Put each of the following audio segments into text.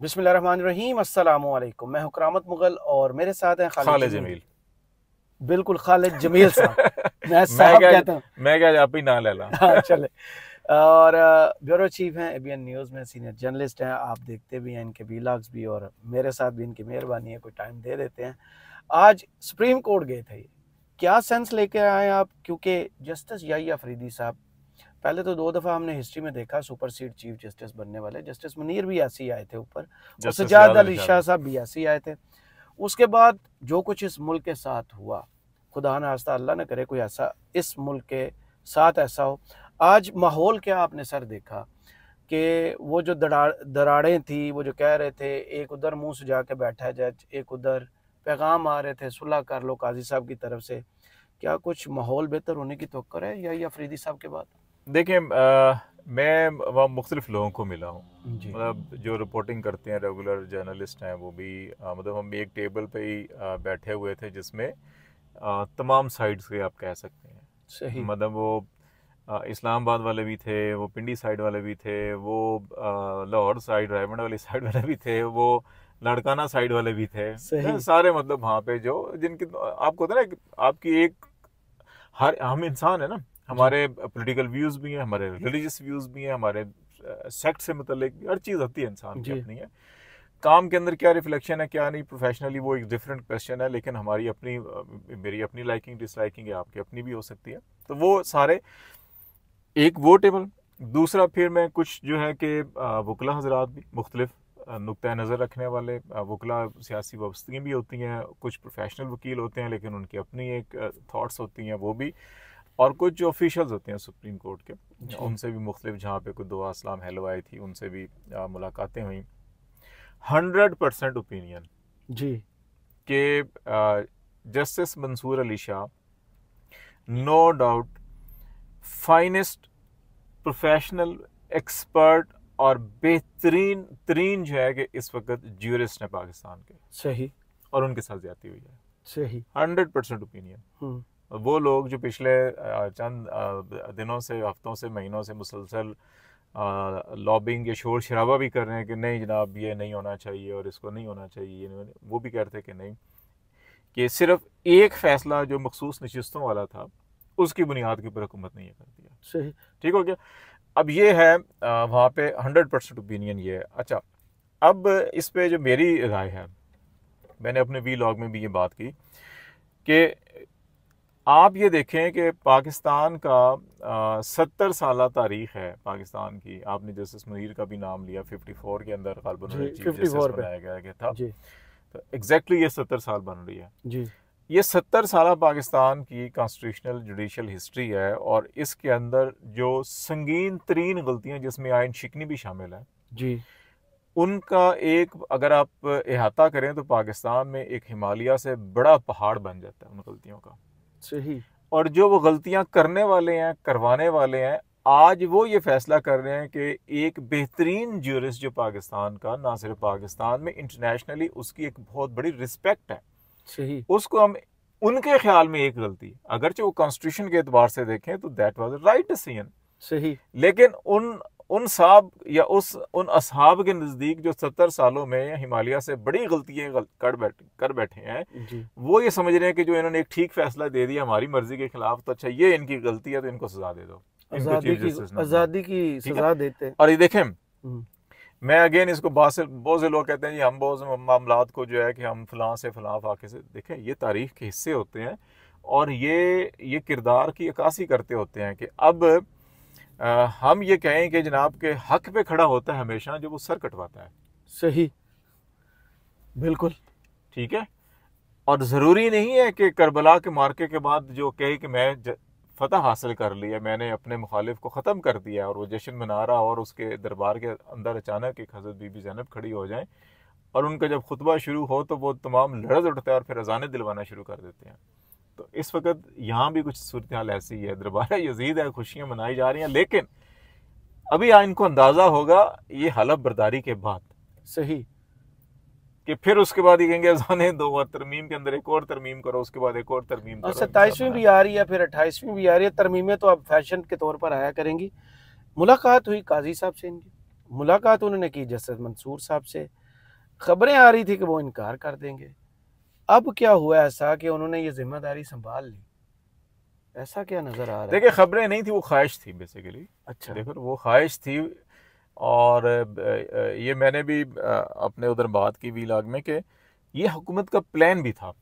बिस्मिल्लाहिर्रहमानिर्रहीम। अस्सलामु अलैकुम। मैं हूं करामत मुगल और मेरे साथ हैं खालिद खालिद जमील। जमील। बिल्कुल खालिद जमील साहब। मैं मैं साहब क्या कहता हूँ। मैं क्या आप ही ना ले ला। हाँ चले। और ब्यूरो चीफ हैं एबीएन न्यूज़ में, सीनियर जर्नलिस्ट हैं। आप देखते भी हैं इनके वीलॉग्स भी, और मेरे साथ भी इनकी मेहरबानी है, कोई टाइम दे देते हैं। आज सुप्रीम कोर्ट गए थे, क्या सेंस लेके आए आप? क्योंकि जस्टिस याहिया अफरीदी साहब, पहले तो 2 दफ़ा हमने हिस्ट्री में देखा सुपर सीड चीफ जस्टिस बनने वाले। जस्टिस मुनीर भी ऐसे ही आए थे ऊपर, और जस्टिस सजाद रियाज अली अली शाह शाह भी। साहब भी ऐसे ही आए थे। उसके बाद जो कुछ इस मुल्क के साथ हुआ, खुदा न खास्ता, अल्लाह न करे कोई ऐसा इस मुल्क के साथ ऐसा हो। आज माहौल क्या आपने सर देखा कि वो जो दराड़ें थी, वो जो कह रहे थे, एक उधर मुंह सुजा के बैठा है जज, एक उधर पैगाम आ रहे थे सुलह कर लो काजी साहब की तरफ से। क्या कुछ माहौल बेहतर होने की तवक्को है या अफरीदी साहब के बाद? देखिए, मैं वहाँ मुख्तलिफ लोगों को मिला हूँ। जी मतलब जो रिपोर्टिंग करते हैं, रेगुलर जर्नलिस्ट हैं, वो भी मतलब हम एक टेबल पे ही बैठे हुए थे जिसमें तमाम साइड्स के आप कह सकते हैं। सही। मतलब वो इस्लामाबाद वाले भी थे, वो पिंडी साइड वाले भी थे, वो लाहौर साइड रायमंड वाली साइड वाले भी थे, वो लड़काना साइड वाले भी थे। सही। सारे मतलब वहाँ पे जो जिनकी आपको होता है ना कि आपकी एक, हर हम इंसान है ना, जी हमारे पॉलिटिकल व्यूज भी हैं, हमारे रिलीजियस व्यूज भी हैं, हमारे सेक्ट से मतलब हर चीज़ होती है इंसान की जी अपनी है। काम के अंदर क्या रिफ्लेक्शन है क्या नहीं प्रोफेशनली, वो एक डिफरेंट क्वेश्चन है, लेकिन हमारी अपनी मेरी अपनी लाइकिंग डिसलाइकिंग है, आपकी अपनी भी हो सकती है। तो वो सारे एक वो टेबल। दूसरा फिर मैं कुछ जो है कि वकला हजरात भी मुख्तलिफ नुक्ता नज़र रखने वाले वकला, सियासी वाबस्तगी भी होती हैं, कुछ प्रोफेशनल वकील होते हैं लेकिन उनकी अपनी एक थाट्स होती हैं वो भी, और कुछ जो ऑफिशियल्स होते हैं सुप्रीम कोर्ट के, जी उनसे भी मुख्तलिफ, जहाँ पे कोई दुआ अस्सलाम हेलो आई थी, उनसे भी मुलाकातें हुई। 100% ओपिनियन जी कि justice Mansoor Ali Shah no doubt finest professional expert और बेहतरीन तरीन जो है कि इस वक्त ज्यूरिस्ट है पाकिस्तान के, सही। और उनके साथ ज्यादती हुई है। सही। 100% ओपिनियन। वो लोग जो पिछले चंद दिनों से, हफ्तों से, महीनों से मुसलसल लॉबिंग या शोर शराबा भी कर रहे हैं कि नहीं जनाब ये नहीं होना चाहिए और इसको नहीं होना चाहिए, ये नहीं होना, वो भी कहते हैं कि नहीं, कि सिर्फ एक फैसला जो मखसूस नशिस्तों वाला था उसकी बुनियाद के ऊपर हुकूमत नहीं करती है। सही। ठीक हो गया। अब ये है वहाँ पे 100% ओपिनियन ये है। अच्छा, अब इस पे जो मेरी राय है, मैंने अपने वी लॉग में भी ये बात की कि आप ये देखें कि पाकिस्तान का 70 साल तारीख है पाकिस्तान की। आपने जस्टिस मुनीर का भी नाम लिया, 54 के अंदर गल्ब जी उन्होंने चीफ जस्टिस 54 पे। बनाया गया था। जी तो एग्जैक्टली ये 70 साल बन रही है। जी ये 70 साल पाकिस्तान की कॉन्स्टिट्यूशनल जुडिशल हिस्ट्री है, और इसके अंदर जो संगीन तरीन गलतियां, जिसमें आयन शिकनी भी शामिल है, जी उनका एक अगर आप अहाता करें तो पाकिस्तान में एक हिमालय से बड़ा पहाड़ बन जाता है उन गलतियों का। सही। और जो वो गलतियां करने वाले हैं, करवाने वाले हैं, आज वो ये फैसला कर रहे हैं कि एक बेहतरीन ज्यूरिस्ट जो पाकिस्तान का, ना सिर्फ पाकिस्तान में, इंटरनेशनली उसकी एक बहुत बड़ी रिस्पेक्ट है, सही। उसको हम, उनके ख्याल में एक गलती, अगरचे वो कॉन्स्टिट्यूशन के एतबार से देखें तो दैट वाज राइट डिसीजन, सही। लेकिन उन उन साहब या उन असहाब के नज़दीक जो 70 सालों में हिमालय से बड़ी गलतियां कर बैठे हैं, जी। वो ये समझ रहे हैं कि जो इन्होंने एक ठीक फैसला दे दिया हमारी मर्जी के खिलाफ, तो अच्छा ये इनकी गलती है तो इनको सजा दे दो, इनको चीफ जस्टिस ना बनाओ। आज़ादी की ठीक है। सजा देते हैं। और ये देखें, हम्म, मैं अगेन इसको बहुत से लोग कहते हैं जी हम बहुत से मामलात को जो है कि हम फलां से फलां फाके से देखें, ये तारीख के हिस्से होते हैं, और ये किरदार की अक्कासी करते होते हैं कि अब हम ये कहें कि जनाब के हक पे खड़ा होता है हमेशा जो वो सर कटवाता है। सही। बिल्कुल। ठीक है। और ज़रूरी नहीं है कि करबला के मार्के के बाद जो कहे कि मैं फतह हासिल कर लिया, मैंने अपने मुखालिफ को ख़त्म कर दिया, और वो जश्न मना रहा, और उसके दरबार के अंदर अचानक एक हज़रत बीबी ज़ैनब खड़ी हो जाए और उनका जब खुतबा शुरू हो तो वो तमाम लड़ज उठते हैं और फिर अजानें दिलवाना शुरू कर देते हैं। तो इस वक्त यहाँ भी कुछ सूरत हाल ऐसी है, दरबार यजीद है, खुशियाँ मनाई जा रही हैं, लेकिन अभी इनको अंदाज़ा होगा ये हलफ बर्दारी के बाद सही। कि फिर उसके बाद ये कहेंगे अजानें दो और तरमीम के अंदर एक और तरमीम करो, उसके बाद एक और तरमीम और करो, हिसाब 27वीं भी बनाए। आ रही है, फिर 28वीं भी आ रही है। तरमीमें तो अब फैशन के तौर पर आया करेंगी। मुलाकात हुई काजी साहब से इनकी, मुलाकात उन्होंने की जस्टिस मंसूर साहब से। खबरें आ रही थी कि वो इनकार कर देंगे। अब क्या हुआ ऐसा कि उन्होंने ये जिम्मेदारी संभाल ली? ऐसा क्या नजर आ रहा है? देखिए खबरें नहीं थी, वो ख्वाहिश थी बेसिकली। अच्छा। देखो वो ख्वाहिश थी। और ये मैंने भी अपने उधर बात की वीलाग में कि ये हुकूमत का प्लान भी था।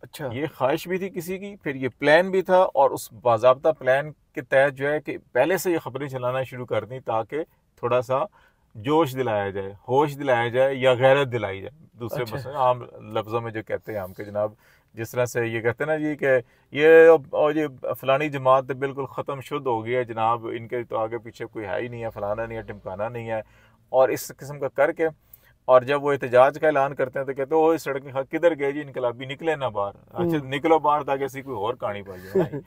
अच्छा। ये ख्वाहिश भी थी किसी की, फिर ये प्लान भी था, और उस बाज़ाब्ता प्लान के तहत जो है कि पहले से ये खबरें चलाना शुरू कर दी ताकि थोड़ा सा जोश दिलाया जाए, होश दिलाया जाए, या गैरत दिलाई जाए। दूसरे अच्छा। बस आम लफ्ज़ों में जो कहते हैं हम के जनाब, जिस तरह से ये कहते हैं ना जी कि ये और ये फलानी जमात बिल्कुल ख़त्म शुद्ध हो गई है जनाब, इनके तो आगे पीछे कोई है ही नहीं है, फलाना नहीं है, टिमकाना नहीं है, और इस किस्म का करके। और जब वो एहतजाज का ऐलान करते हैं तो कहते हैं ओ सड़क किधर गए जी इनकलाबी, निकले ना बाहर। अच्छा निकलो बाहर ताकि ऐसी कोई और कहानी पाई जाए।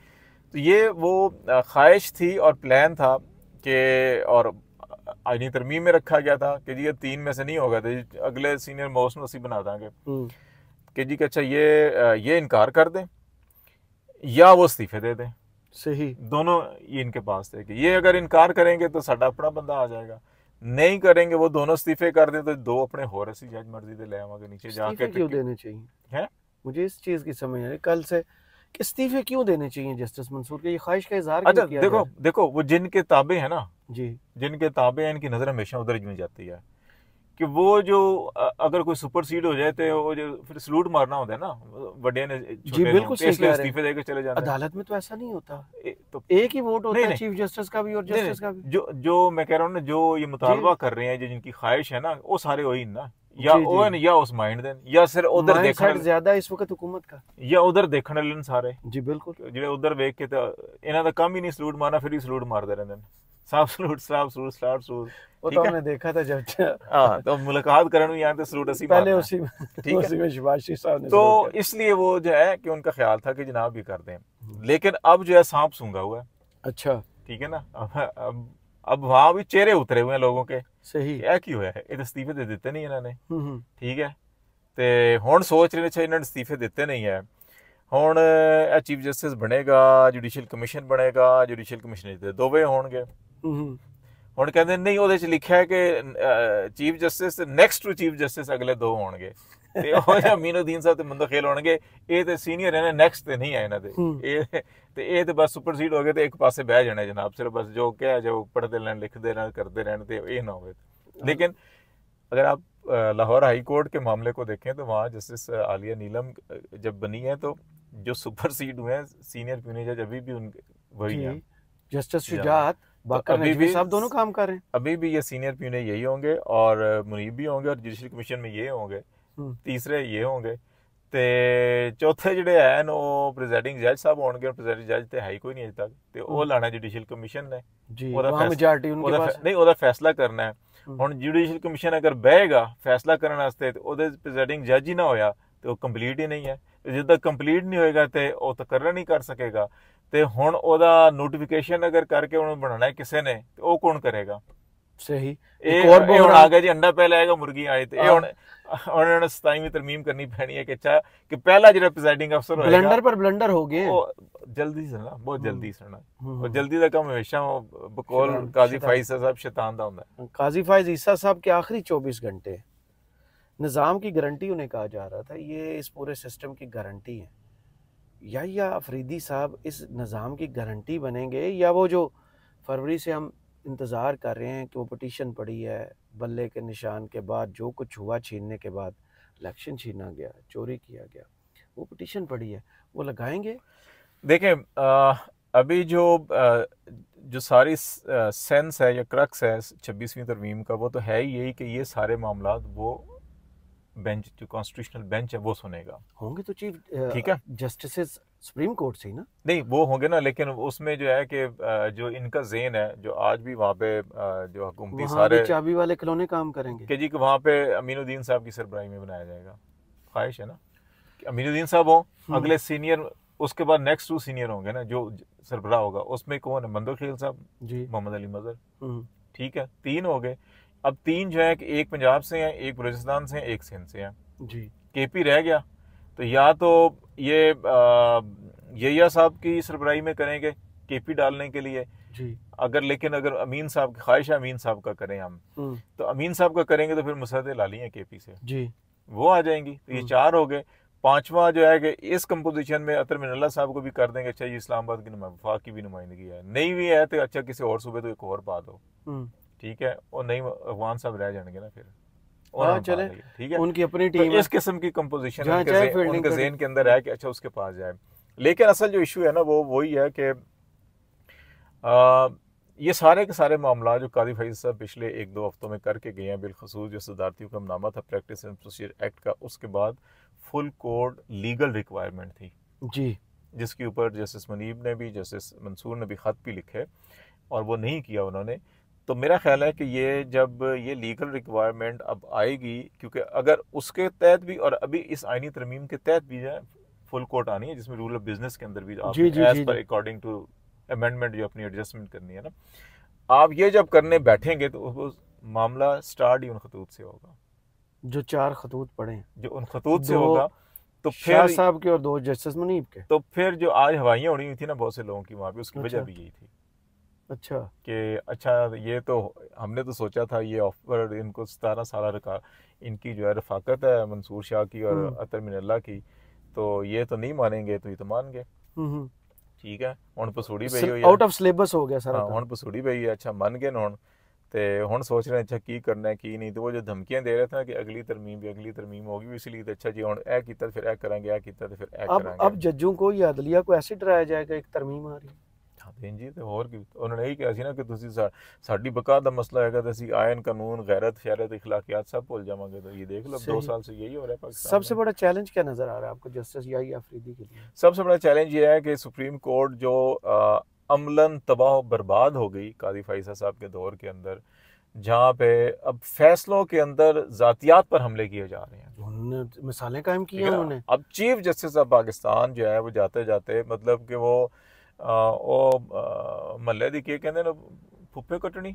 तो ये वो ख्वाहिश थी और प्लान था कि, और आईनी तरमीम में रखा गया था कि जी ये 3 में से नहीं होगा तो जी अगले सीनियर मोस्ट में उसी बना देंगे कि जी कि अच्छा ये इनकार कर दें या वो इस्तीफे दे दें। सही। दोनों ये इनके पास थे कि ये अगर इनकार करेंगे तो साडा अपना बंदा आ जाएगा, नहीं करेंगे वो दोनों इस्तीफे कर दें तो 2 अपने हो रसी जज मर्जी दे ले आवांगे नीचे जाके। इस्तीफे क्यों देने चाहिए? है मुझे इस चीज की समझ नहीं आ रही कल से कि इस्तीफे क्यों देने चाहिए जस्टिस मंसूर के? ये ख्वाहिश का इजहार क्यों अच्छा किया जा देखो रहा है? देखो वो जिनके ताबे है ना, जी। जिनके ताबे हैं इनकी नजर हमेशा उधर ही जाती है कि वो जो अगर कोई सुपरसीड हो जाए तो वो जो फिर सलूट मारना होता है ना, बड़े ने जी छोटे बिल्कुल ने, सही इसलिए कह रहे इस्तीफे हैं। देके चले जाते हैं। अदालत में तो ऐसा नहीं होता। तो एक ही वोट होता नहीं है नहीं चीफ जस्टिस का भी और नहीं जस्टिस का भी। नहीं, जो मैं कह रहा हूँ ना, जो ये मुतालबा कर रहे हैं, जो जिनकी ख्वाहिश है ना, वो सारे वही ना, या जी जी। ओन या उस माइंड देन, या सिर्फ उधर माइंड देखने सेट ज्यादा इस वक्त हुकूमत का। या उधर देखने वाले सारे जी बिल्कुल। ਜਿਹੜੇ ਉਧਰ ਵੇਖ ਕੇ ਤਾਂ ਇਹਨਾਂ ਦਾ ਕੰਮ ਹੀ ਨਹੀਂ ਸਲੂਟ ਮਾਰਨਾ, ਫਿਰ ਹੀ ਸਲੂਟ ਮਾरते रहते हैं। साफ सलूट साफ सलूट स्लाट सलूट। वो ठीक तो है हमने देखा था जब हाँ, तो मुलाकात करने यहाँ पे सलूट असी पहले मारना उसी में ठीक है। उसी में शिवाजी साहब ने तो सलूट इसलिए वो जो है कि उनका ख्याल था कि जनाब भी कर दें, लेकिन अब जो है सांप सूंघा हुआ है। अच्छा। ठीक है ना, अब वहां भी चेहरे उतरे हुए हैं लोगों के। सही। ਇਹ ਕੀ ਹੋਇਆ ਹੈ, ਇਹ ਤਾਂ ਅਸਤੀਫੇ ਦੇ ਦਿੱਤੇ ਨਹੀਂ ਇਹਨਾਂ ਨੇ। हम्म। ਠੀਕ ਹੈ, ਤੇ ਹੁਣ ਸੋਚ ਰਹੇ ਨੇ ਇਹਨਾਂ ਨੇ ਅਸਤੀਫੇ ਦਿੱਤੇ ਨਹੀਂ ਹੈ। ਹੁਣ ਇਹ ਚੀਫ ਜਸਟਿਸ ਬਣੇਗਾ, ਜੁਡੀਸ਼ੀਅਲ ਕਮਿਸ਼ਨ ਬਣੇਗਾ, ਜੁਡੀਸ਼ੀਅਲ ਕਮਿਸ਼ਨ ਦੇ ਦੋਵੇਂ ਹੋਣਗੇ। ਹੁਣ ਕਹਿੰਦੇ ਨਹੀਂ ਉਹਦੇ ਚ ਲਿਖਿਆ ਹੈ ਕਿ chief justice next to chief justice ਅਗਲੇ 2 ਹੋਣਗੇ ਤੇ ਉਹ ਅਮੀਨੁद्दीन ਸਾਹਿਬ ਤੇ ਮੁੰਦਖੇਲ ਹੋਣਗੇ। ਇਹ ਤੇ ਸੀਨੀਅਰ ਹੈ ਨਾ, ਨੈਕਸਟ ਤੇ ਨਹੀਂ ਹੈ ਇਹਨਾਂ ਦੇ। ਇਹ ਤੇ ਬਸ ਸੁਪਰਸੀਡ ਹੋ ਗਏ ਤੇ ਇੱਕ ਪਾਸੇ ਬਹਿ ਜਾਣਾ ਜਨਾਬ, ਸਿਰਫ बस जो क्या जो पढ़ते रहने लिखते रहने करते रहने थे ये ना हो। लेकिन अगर आप लाहौर हाई कोर्ट के मामले को देखें तो वहाँ जस्टिस आलिया नीलम जब बनी है तो जो सुपरसीड हुए हैं सीनियर प्यूनी जज अभी भी उनके वही हैं। जस्टिस शुजात बाकर अभी भी सब दोनों काम कर रहे हैं। अभी भी ये सीनियर प्यूने यही होंगे और मुनीब भी होंगे और जुडिशल कमीशन में ये होंगे, तीसरे ये होंगे ਤੇ ਚੌਥੇ ਜਿਹੜੇ ਹੈ ਉਹ ਪ੍ਰੈਜ਼ਾਈਡਿੰਗ ਜੱਜ ਸਾਹਿਬ ਹੋਣਗੇ। ਪ੍ਰੈਜ਼ਾਈਡਿੰਗ ਜੱਜ ਤੇ ਹੈ ਹੀ ਕੋਈ ਨਹੀਂ ਅਜੇ ਤੱਕ, ਤੇ ਉਹ ਲਾਣਾ ਜੁਡੀਸ਼ੀਅਲ ਕਮਿਸ਼ਨ ਨੇ ਜੀ, ਉਹਦਾ ਮੈਜੋਰਟੀ ਉਨਕੇ ਪਾਸ ਨਹੀਂ, ਉਹਦਾ ਫੈਸਲਾ ਕਰਨਾ ਹੈ। ਹੁਣ ਜੁਡੀਸ਼ੀਅਲ ਕਮਿਸ਼ਨ ਅਗਰ ਬਹਿਗਾ ਫੈਸਲਾ ਕਰਨ ਵਾਸਤੇ ਤੇ ਉਹਦੇ ਪ੍ਰੈਜ਼ਾਈਡਿੰਗ ਜੱਜ ਹੀ ਨਾ ਹੋਇਆ ਤੇ ਉਹ ਕੰਪਲੀਟ ਹੀ ਨਹੀਂ ਹੈ। ਜਦ ਤੱਕ ਕੰਪਲੀਟ ਨਹੀਂ ਹੋਏਗਾ ਤੇ ਉਹ ਤਕਰਰ ਨਹੀਂ ਕਰ ਸਕੇਗਾ। ਤੇ ਹੁਣ ਉਹਦਾ ਨੋਟੀਫਿਕੇਸ਼ਨ ਅਗਰ ਕਰਕੇ ਉਹਨੂੰ ਬਣਾਉਣਾ ਹੈ ਕਿਸੇ ਨੇ ਤੇ ਉਹ ਕੌਣ ਕਰੇਗਾ? सही। एक और ਹੁਣ ਆ ਗਿਆ ਜੀ ਅੰਡਾ ਪਹਿਲਾਂ ਆਏਗਾ ਮੁਰਗੀ ਆਏ ਤੇ ਇਹ ਹੁਣ ਉਹਨਾਂ ਨੇ 27ਵੀਂ ਤਰਮੀਮ ਕਰਨੀ ਪੈਣੀ ਹੈ ਕਿ ਅੱਛਾ ਕਿ ਪਹਿਲਾ ਜਿਹੜਾ प्रेसिडिंग अफसर होएगा ब्लंडर पर ब्लंडर हो गए। ਉਹ ਜਲਦੀ ਸੁਣਾ, ਬਹੁਤ ਜਲਦੀ ਸੁਣਾ। ਉਹ ਜਲਦੀ ਦਾ ਕੰਮ ਹਮੇਸ਼ਾ ਬਕੌਲ ਕਾਜ਼ੀ ਫਾइज ਸਾਹਿਬ शैतान ਦਾ ਹੁੰਦਾ है। काजी फाइज ईसा साहब के आखिरी 24 घंटे निज़ाम की गारंटी उन्हें कहा जा रहा था, ये इस पूरे सिस्टम की गारंटी है। या अफरीदी साहब इस निज़ाम की गारंटी बनेंगे, या वो जो फरवरी से हम इंतज़ार कर रहे हैं कि वो पटिशन पड़ी है, बल्ले के निशान के बाद जो कुछ हुआ, छीनने के बाद इलेक्शन छीना गया, चोरी किया गया, वो पटिशन पड़ी है, वो लगाएंगे। देखें अभी जो सारी सेंस है या क्रक्स है 26वीं तरमीम का, वो तो है ही यही कि ये सारे मामलात वो बेंच जो कॉन्स्टिट्यूशनल बेंच है वो सुनेगा। होंगे तो चीफ ठीक है, जस्टिस सुप्रीम कोर्ट से ही ना? नहीं, वो होंगे ना, लेकिन उसमें जो है कि जो इनका ज़ेन है जो आज भी वहाँ पे जो हुकूमती सारे चाबी वाले खिलौने काम करेंगे कि जी कि वहाँ पे अमीनुद्दीन साहब की सरबराही में बनाया जाएगा। ख्वाहिश है ना कि अमीनुद्दीन साहब हो, अगले सीनियर, उसके बाद नेक्स्ट 2 सीनियर होंगे ना जो सरबराह होगा। उसमें कौन है? मंदोखेल साहब जी, मोहम्मद अली मजहर। ठीक है, 3 हो गए। अब 3 जो है कि एक पंजाब से हैं, एक बलूचिस्तान से हैं, एक सिंध से हैं जी। केपी रह गया तो या तो ये यहिया साहब की सरबराही में करेंगे केपी डालने के लिए जी। अगर लेकिन अगर अमीन साहब की ख्वाहिश है अमीन साहब का करें हम, तो अमीन साहब का करेंगे तो फिर मुसद्दे लाली है केपी से जी, वो आ जाएंगी। तो ये 4 हो गए। 5वां जो है कि इस कंपोजिशन में अतर मिनल्ला साहब को भी कर देंगे। अच्छा, ये इस्लामाबाद की वफाक की भी नुमाइंदगी है, नहीं भी है तो अच्छा किसी और सूबे तो एक और पा दो, ठीक है, और नहीं अफगान साहब रह जाएंगे ना फिर, हाँ चले, ठीक है, उनकी अपनी तो टीम है, इस किस्म की कंपोजिशन उनके उनके ज़हन के अंदर है कि अच्छा उसके पास जाए। लेकिन असल जो इशू है ना वो वही है कि ये सारे के सारे मामला जो कादी फैज़ साहब पिछले 1-2 हफ्तों में करके गए हैं, बिलखसूस जो सदारती हुक्मनामा था प्रैक्टिस एंड प्रोसीजर एक्ट का, उसके बाद फुल कोड लीगल रिक्वायरमेंट थी जी, जिसके ऊपर जस्टिस मुनीब ने भी, जस्टिस मंसूर ने भी ख़त भी लिखे और वो नहीं किया उन्होंने। तो मेरा ख्याल है कि ये जब ये लीगल रिक्वायरमेंट अब आएगी, क्योंकि अगर उसके तहत भी और अभी इस आइनी तरमीम के तहत भी जो है फुल कोर्ट आनी है जिसमें रूल ऑफ बिजनेस के अंदर भी आप as per according to amendment जो अपनी एडजस्टमेंट करनी है ना, आप ये जब करने बैठेंगे तो वो मामला स्टार्ट ही उन खतूत से होगा जो 4 खतूत पड़े, जो उन खतूत से होगा। तो शाह फिर साहब के और 2 जस्टिस मुनीब के, तो फिर जो आज हवाइयाँ उड़ी हुई थी ना बहुत से लोगों की वहाँ पे, उसकी वजह भी यही थी। अच्छा, कि अच्छा ये तो हमने तो सोचा था ये ऑफर इनको 17 साल रखा, इनकी जो है रफाकत है मंसूर शाह की और अतर मिनल्ला की, तो ये तो नहीं मानेंगे, तो ये तो मान गए, ठीक है, हुण पसूड़ी पई हुई है, आउट ऑफ सिलेबस हो गया सारा। हाँ हुण पसूड़ी पई है, अच्छा मन गए हुण ते हुण सोच रहे हैं अच्छा की करना है की नहीं। तो वो जो धमकियां दे रहे थे कि अगली तरमीम होगी, इसलिए तो अच्छा जी हुण ए कीता फिर ए करांगे, ए कीता फिर ए करांगे। अब जजों को या अदलिया को ऐसे डराया जाएगा एक तरमीम आ रही है। हाँ जी, तो और की उन्होंने यही कहा सी ना कि तुसी साडी बका दा मसला हैगा तो असी आयन कानून गैरत शरत इखलाकियात सब भूल जावांगे। तो ये देख लो 2 साल से यही हो रहा है पाकिस्तान। सबसे बड़ा चैलेंज क्या नजर आ रहा है आपको जस्टिस याही अफरीदी के लिए? सबसे बड़ा चैलेंज ये है कि सुप्रीम कोर्ट जो अमलन तबाह बर्बाद हो गई कादी फैज़ल साहब के दौर के अंदर, जहाँ पे अब फैसलों के अंदर जातियात पर हमले किए जा रहे हैं, उन्होंने मिसालें कायम की हैं उन्होंने। अब चीफ जस्टिस ऑफ पाकिस्तान जो है वो जाते जाते मतलब कि वो महल्ले दी कहते ना फुफे कुटनी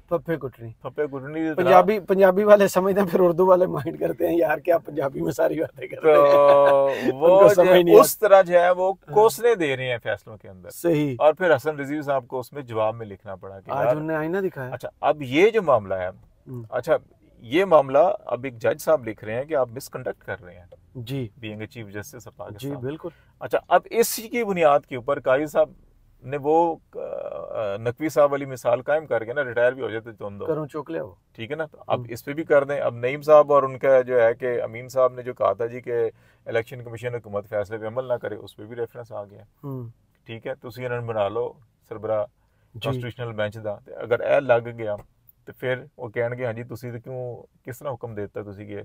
पंजाबी वाले समझते हैं, फिर उर्दू वाले माइंड करते हैं यार क्या पंजाबी में सारी बातें करते हैं, तो वो समझ नहीं उस तरह जो है वो कोसने दे रहे हैं फैसलों के अंदर। सही। और फिर हसन रजीव साहब को उसमें जवाब में लिखना पड़ा कि आज उन्होंने आईना दिखाया। अच्छा, अब ये जो मामला है, अच्छा ये मामला अब एक जज साहब लिख रहे हैं कि आप मिसकंडक्ट कर रहे हैं जी, being a chief justice of Pakistan. जी बिल्कुल। अच्छा, अब इसी की बुनियाद के ऊपर काजी साहब ने वो नकवी साहब वाली मिसाल कायम करके ना रिटायर भी हो जाते करूं चोकले हो, ठीक है ना, तो अब इस पे भी कर दें। अब नईम साहब और उनका जो है कि अमीन साहब ने जो कहा था जी कि इलेक्शन कमीशन हुकूमत फैसले पे अमल ना करे, उस पर भी रेफरेंस आ गया, ठीक है, तुसी इन्होंने बना लो सरबरा कॉन्स्टिट्यूशनल बेंच दा, अगर ए लग गया तो फिर वो कहणगे हाँ जी तुसी तो क्यों किस तरह हुक्म देता तुसी कि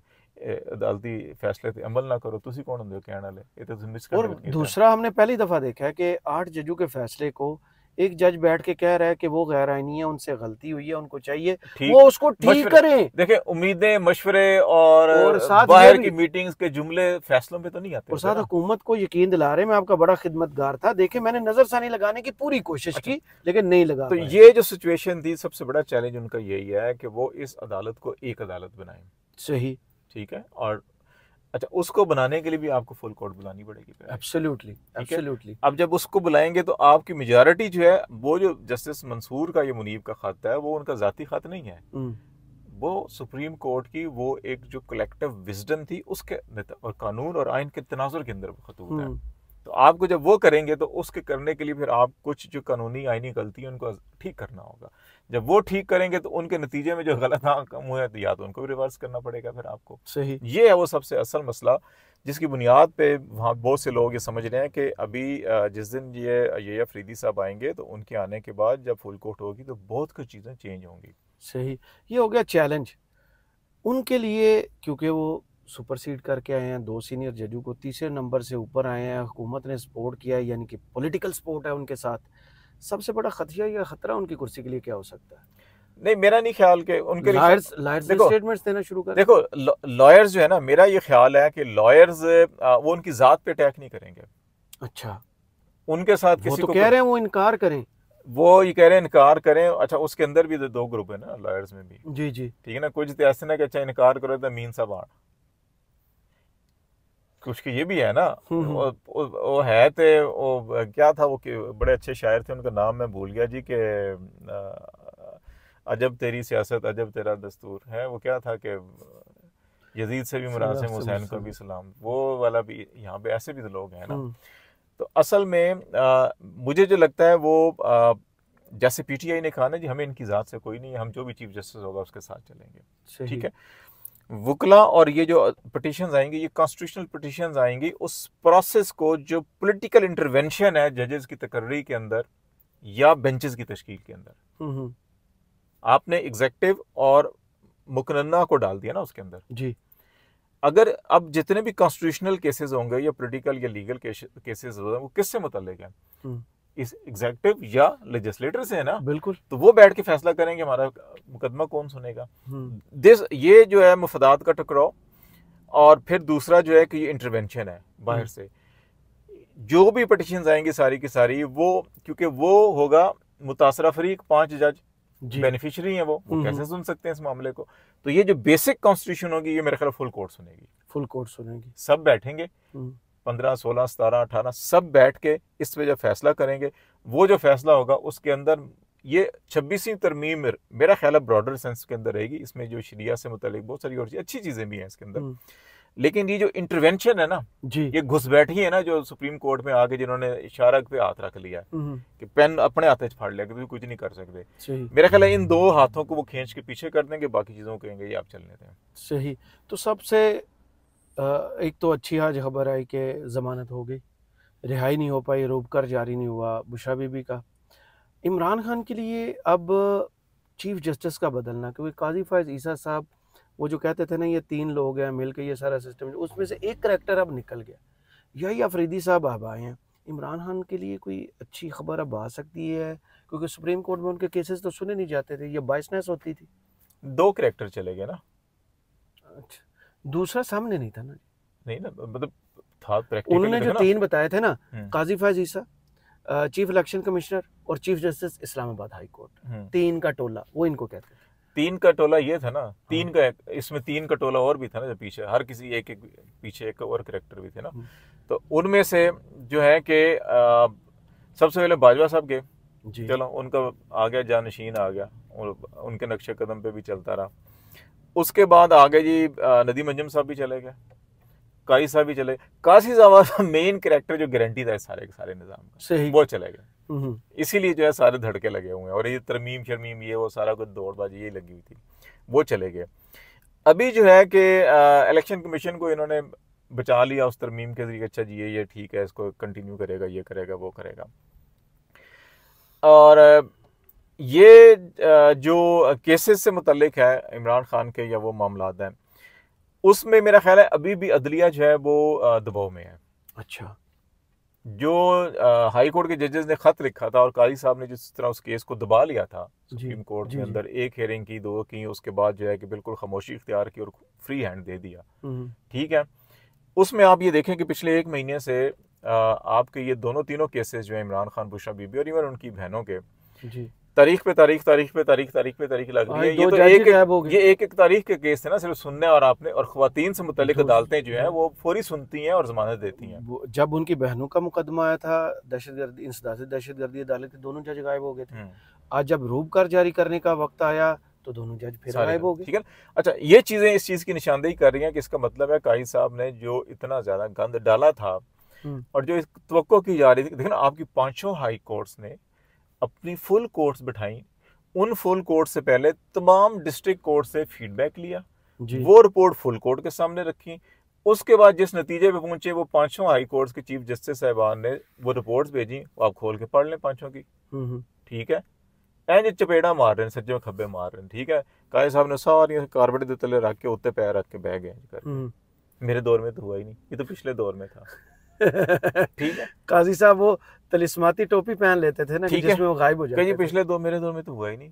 अदालती फैसले पे अमल ना करो, तुसी कौन होंदे हो कहने वाले, ये तो तुम मिस। और दूसरा हमने पहली दफा देखा है कि 8 जजों के फैसले को एक जज बैठ के कह रहा है कि वो गैर आईनी है, उनसे गलती हुई है, उनको चाहिए वो उसको ठीक करें। देखें, उम्मीदें, मशवरे और बाहर की मीटिंग्स के जुमले फैसलों पे तो नहीं आते, और साथ हुकूमत को यकीन दिला रहे मैं आपका बड़ा खिदमतगार था, देखे मैंने नजरसानी लगाने की पूरी कोशिश की लेकिन नहीं लगा। तो ये जो सिचुएशन थी, सबसे बड़ा चैलेंज उनका यही है कि वो इस अदालत को एक अदालत बनाएं। सही, ठीक है, और अच्छा उसको बनाने के लिए भी आपको फुल कोर्ट बुलानी पड़ेगी। Absolutely, absolutely. अब जब उसको बुलाएंगे तो आपकी मेजॉरिटी जो है, वो जो जस्टिस मंसूर का ये मुनीब का खत है वो उनका जाती खत नहीं है, वो सुप्रीम कोर्ट की वो एक जो कलेक्टिव विजडम थी उसके और कानून और आइन के तनाजुर के अंदर खतूत है। तो आपको जब वो करेंगे तो उसके करने के लिए फिर आप कुछ जो कानूनी आइनी गलती है उनको ठीक करना होगा। जब वो ठीक करेंगे तो उनके नतीजे में जो गलत काम हुए तो या तो उनको भी रिवर्स करना पड़ेगा फिर आपको। सही, ये है वो सबसे असल मसला जिसकी बुनियाद पे वहाँ बहुत से लोग ये समझ रहे हैं कि अभी जिस दिन ये अफरीदी साहब आएंगे तो उनके आने के बाद जब फुल कोर्ट होगी तो बहुत कुछ चीज़ें चेंज होंगी। सही, ये हो गया चैलेंज उनके लिए, क्योंकि वो सुपरसीड करके आए हैं 2 सीनियर जजों को, तीसरे नंबर से ऊपर आए हैं, हुकूमत ने सपोर्ट किया है, यानी कि पॉलिटिकल सपोर्ट है उनके साथ। सबसे बड़ा खतरा या खतरा उनकी कुर्सी के लिए क्या हो सकता है? नहीं, मेरा नहीं ख्याल कि उनके लॉयर्स स्टेटमेंट्स देना शुरू कर। देखो लॉयर्स जो है ना, मेरा ये ख्याल है कि लॉयर्स वो उनकी जात पे अटैक नहीं करेंगे। अच्छा, उनके साथ किसी को कह रहे हैं वो इनकार करें, वो ये कह रहे हैं इनकार करें। अच्छा, उसके अंदर भी 2 ग्रुप है ना लॉयर्स में भी। जी जी, ठीक है ना, कुछ तो ऐसे ना कि अच्छा इनकार करो तो अमीन साहब आड़, कुछ की ये भी है ना। हम्म। वो है थे, वो क्या था, वो बड़े अच्छे शायर थे, उनका नाम मैं भूल गया जी, के अजब तेरी सियासत अजब तेरा दस्तूर है, वो क्या था कि यजीद से भी सलाह मुनासिब से हुसैन को भी मुसलमान। सलाम, वो वाला भी यहाँ पे ऐसे भी तो लोग हैं ना। हम्म। तो असल में मुझे जो लगता है वो जैसे पीटीआई ने कहा ना जी, हमें इनकी ज़ात से कोई नहीं है, हम जो भी चीफ जस्टिस होगा उसके साथ चलेंगे। ठीक सही। है। वकला और ये जो पिटिशंस आएंगी, ये कॉन्स्टिट्यूशनल पिटिशंस आएंगी, उस प्रोसेस को जो पॉलिटिकल इंटरवेंशन है जजेस की तकर्री के अंदर या बेंचेस की तश्कील के अंदर, हम्म। आपने एग्जेक्टिव और मुकन्ना को डाल दिया ना उसके अंदर। जी। अगर अब जितने भी कॉन्स्टिट्यूशनल केसेस होंगे या पॉलिटिकल या लीगल केसेस होंगे, वो किससे मुतल्लिक है? हम्म। इस एग्जेक्टिव या लेजिस्लेटर से है ना। बिल्कुल। तो वो बैठ के फैसला करेंगे हमारा मुकदमा कौन सुनेगा। हम्म। ये जो है मुफादात का टकराव, और फिर दूसरा जो है कि ये इंटरवेंशन है बाहर हम्म। से। जो भी पिटिशंस आएंगी सारी की सारी, वो क्योंकि वो होगा मुतासरा फरीक, 5 जज जी। बेनिफिशियरी हैं, वो कैसे सुन सकते हैं इस मामले को। तो ये जो बेसिक कॉन्स्टिट्यूशन होगी, ये मेरे ख्याल फुल कोर्ट सुनेगी, फुल कोर्ट सुनेगी। सब बैठेंगे, 15 16 17 18 सब बैठ के इस पे जो फैसला करेंगे, वो जो फैसला होगा उसके अंदर ये 26वीं तरमीम मेरा ख्याल है ब्रॉडर सेंस के अंदर रहेगी। इसमें जो शरिया से मुतालिक बहुत सारी और अच्छी चीज़ें भी हैं इसके अंदर, लेकिन ये जो इंटरवेंशन है ना, जी। ये घुसपैठी है ना, जो सुप्रीम कोर्ट में आके जिन्होंने इशारा पे हाथ रख लिया कि पेन अपने हाथ से फाड़ लिया कि तुम कुछ नहीं कर सकते। सही। मेरा ख्याल है इन दो हाथों को वो खींच के पीछे कर देंगे, बाकी चीज़ों को कहेंगे ये आप चलने दें। सही। तो सबसे एक तो अच्छी आज खबर आई कि ज़मानत हो गई, रिहाई नहीं हो पाई, रोक कर जारी नहीं हुआ बुशरा बीबी का। इमरान खान के लिए अब चीफ जस्टिस का बदलना, क्योंकि काजी फायज ईसा साहब वो जो कहते थे ना ये 3 लोग हैं मिल के ये सारा सिस्टम, उसमें से एक करैक्टर अब निकल गया, यही अफरीदी साहब अब आए हैं। इमरान खान के लिए कोई अच्छी खबर अब आ सकती है, क्योंकि सुप्रीम कोर्ट में उनके केसेस तो सुने नहीं जाते थे, ये बाइसनेस होती थी। 2 कैरेक्टर चले गए ना। अच्छा, दूसरा सामने नहीं था ना। नहीं ना, मतलब था प्रैक्टिकली, उन्होंने जो 3 बताए थे ना, काजी फायज ईसा, चीफ इलेक्शन कमिश्नर और chief justice Islamabad high court, 3 का टोला वो इनको कहते हैं। 3 का टोला ये था ना, 3 का इसमें 3 का टोला और भी था ना, जो पीछे हर किसी एक एक पीछे एक और कैरेक्टर भी थे ना। तो उनमें से जो है कि सबसे पहले बाजवा साहब गए, चलो उनका आ गया, जानशीन आ गया, उनके नक्शे कदम पे भी चलता रहा। उसके बाद आ गए जी नदीम अंजुम साहब भी चले गए, काजी साहब भी चले, काजी साहब मेन कैरेक्टर जो गारंटी था सारे के सारे निजाम का, वो चले गए। इसीलिए जो है सारे धड़के लगे हुए हैं, और ये तरमीम शर्मीम ये वो सारा कुछ दौड़बाजी ये लगी हुई थी, वो चले गए। अभी जो है कि इलेक्शन कमीशन को इन्होंने बचा लिया उस तरमीम के जरिए, अच्छा जी ये ठीक है, इसको कंटिन्यू करेगा, ये करेगा वो करेगा। और ये जो केसेस से मुतल्लिक है इमरान खान के या वो मामलात हैं, उसमें मेरा ख्याल है अभी भी अदलिया जो है वो दबाव में है। अच्छा। जो हाई कोर्ट के जजेस ने खत लिखा था और काजी साहब ने जिस तरह उस केस को दबा लिया था सुप्रीम कोर्ट के अंदर, एक हेयरिंग की, 2 की, उसके बाद जो है कि बिल्कुल खामोशी इख्तियार की और फ्री हैंड दे दिया। ठीक है। उसमें आप ये देखें कि पिछले 1 महीने से आपके ये तीनों केसेस जो है इमरान खान, बुशरा बीबी और इवन उनकी बहनों के, तारीख पे तारीख लग रही है। ये तो एक तारीख के केस थे ना, सिर्फ सुनने और आपने, और ख्वातीन से मुतल्लिक अदालतें जो है वो फौरी सुनती हैं और जमानत देती हैं। जब उनकी बहनों का मुकदमा आया था दहशतगर्दी, इंसदाद दहशतगर्दी अदालत के दोनों जज गायब हो गए थे। आज जब रूब कर जारी करने का वक्त आया तो दोनों जज फिर गायब हो गए। ठीक है। अच्छा, ये चीजें इस चीज की निशानदेही कर रही हैं कि इसका मतलब है काजी साहब ने जो इतना ज्यादा गंद डाला था और जो तवक्को की जा रही थी, देखना आपकी 5 हाई कोर्ट्स ने अपनी फुल कोर्ट्स बिठाई, उन फुल कोर्ट से पहले तमाम डिस्ट्रिक्ट कोर्ट से फीडबैक लिया, वो रिपोर्ट फुल कोर्ट के सामने रखी, उसके बाद जिस नतीजे पे पहुंचे वो 5 हाई कोर्ट्स के चीफ जस्टिस साहबान ने वो रिपोर्ट्स भेजी, आप खोल के पढ़ लें 5 की। ठीक है। एंज चपेड़ा मार रहे हैं, सज्जे खब्बे मार रहे हैं। ठीक है। काजी साहब ने सारी कारपेट के तले रख के उत्ते पैर रख के बह गए। मेरे दौर में तो हुआ ही नहीं, ये तो पिछले दौर में था। ठीक है। काजी साहब वो तलिस्माती टोपी पहन लेते थे ना, जिसमें वो गायब हो जाते थे। पिछले दौर, मेरे दौर में तो हुआ ही नहीं,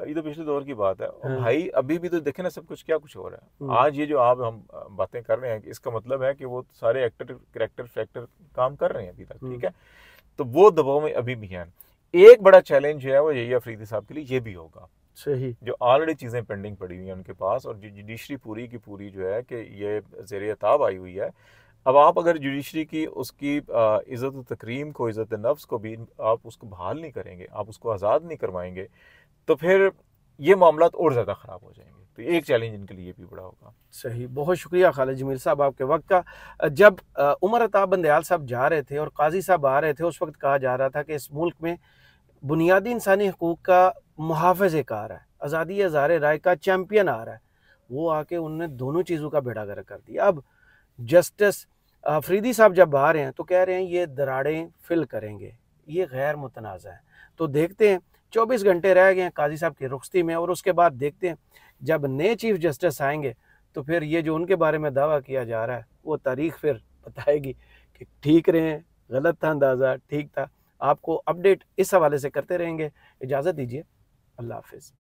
ये तो पिछले दौर की बात है। और भाई अभी भी तो देखे ना सब कुछ क्या कुछ हो रहा है। आज ये जो आप हम बातें कर रहे हैं, इसका मतलब है कि वो सारे एक्टर कैरेक्टर फैक्टर काम कर रहे हैं अभी तक। ठीक है। तो वो दबाव में अभी भी हैं। एक बड़ा चैलेंज जो है वो यही अफरीदी साहब के लिए ये भी होगा, सही, जो ऑलरेडी चीजें पेंडिंग पड़ी हुई हैं उनके पास, और जो जुडिशरी पूरी की पूरी जो है कि ये ज़ेरे ताब आई हुई है, अब आप अगर जुडिशरी की उसकी इज़्ज़त तकरीम को, इज़्ज़त नफ्स को भी आप उसको बहाल नहीं करेंगे, आप उसको आज़ाद नहीं करवाएंगे, तो फिर ये मामला और ज़्यादा ख़राब हो जाएंगे। तो एक चैलेंज इनके लिए भी बड़ा होगा। सही, बहुत शुक्रिया खालिद जमील साहब आपके वक्त का। जब उमर अता बंदयाल साहब जा रहे थे और काजी साहब आ रहे थे, उस वक्त कहा जा रहा था कि इस मुल्क में बुनियादी इंसानी हकूक़ का मुहाफ़िज़ आ रहा है, आज़ादी इज़हार राय का चैम्पियन आ रहा है। वो आके उन्होंने दोनों चीज़ों का बेड़ा गर्क कर दिया। अब जस्टिस अफरीदी साहब जब आ रहे हैं तो कह रहे हैं ये दरारें फिल करेंगे, ये गैर मुतनाज़ा है। तो देखते हैं, 24 घंटे रह गए हैं काजी साहब की रुखसती में, और उसके बाद देखते हैं जब नए चीफ जस्टिस आएंगे तो फिर ये जो उनके बारे में दावा किया जा रहा है वो तारीख फिर बताएगी कि ठीक रहे, गलत था अंदाज़ा, ठीक था। आपको अपडेट इस हवाले से करते रहेंगे। इजाज़त दीजिए, अल्लाह हाफ़िज़।